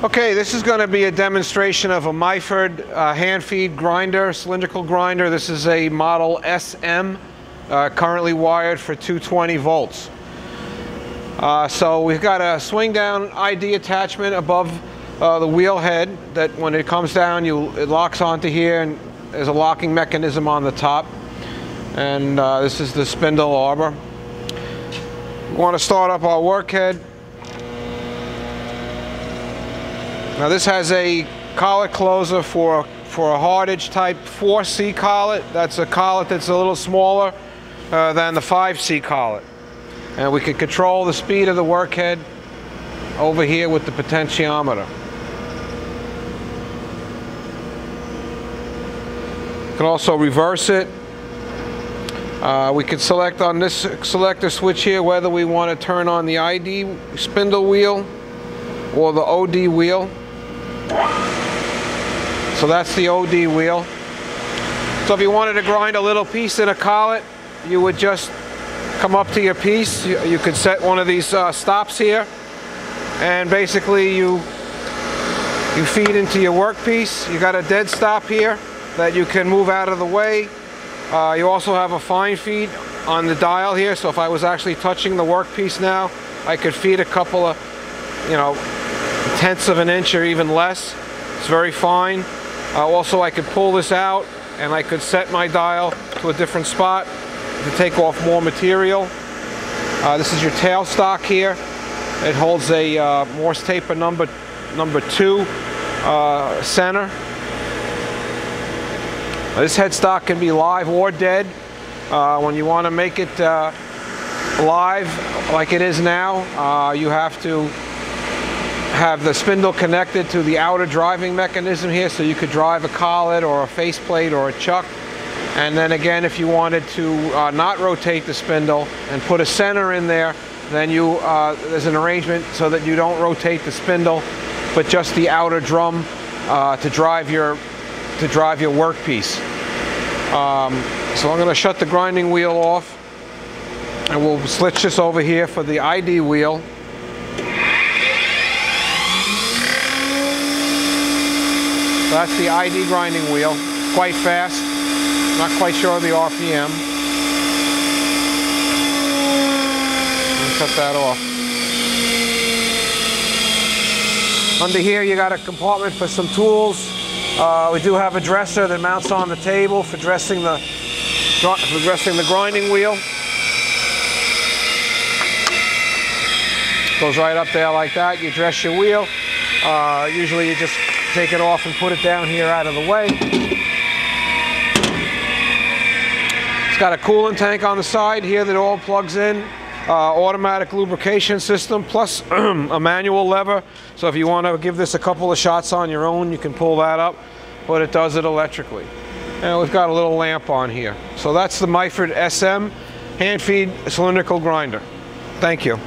Okay, this is going to be a demonstration of a Myford hand feed grinder, cylindrical grinder. This is a model SM, currently wired for 220 volts. So we've got a swing down ID attachment above the wheel head that when it comes down it locks onto here, and there's a locking mechanism on the top. And this is the spindle arbor. We want to start up our work head. Now this has a collet closer for a hardage type 4C collet. That's a collet that's a little smaller than the 5C collet. And we can control the speed of the work head over here with the potentiometer. You can also reverse it. We can select on this selector switch here whether we want to turn on the ID spindle wheel or the OD wheel. So that's the OD wheel. So if you wanted to grind a little piece in a collet, you would just come up to your piece. You could set one of these stops here, and basically you feed into your workpiece. You got a dead stop here that you can move out of the way. You also have a fine feed on the dial here, so if I was actually touching the workpiece now, I could feed a couple of, tenths of an inch or even less. It's very fine. Also, I could pull this out and I could set my dial to a different spot to take off more material. This is your tailstock here. It holds a Morse taper number 2 center. This headstock can be live or dead. When you want to make it live like it is now, you have to have the spindle connected to the outer driving mechanism here, so you could drive a collet or a faceplate or a chuck. And then again, if you wanted to not rotate the spindle and put a center in there, then there's an arrangement so that you don't rotate the spindle, but just the outer drum to drive your workpiece. So I'm going to shut the grinding wheel off, and we'll switch this over here for the ID wheel. So that's the ID grinding wheel. It's quite fast. Not quite sure of the RPM. Let me cut that off. Under here you got a compartment for some tools. We do have a dresser that mounts on the table for dressing the grinding wheel. Goes right up there like that. You dress your wheel. Usually you just take it off and put it down here out of the way. It's got a coolant tank on the side here that all plugs in. Automatic lubrication system plus a manual lever. So if you want to give this a couple of shots on your own, you can pull that up, but it does it electrically. And we've got a little lamp on here. So that's the Myford SM hand feed cylindrical grinder. Thank you.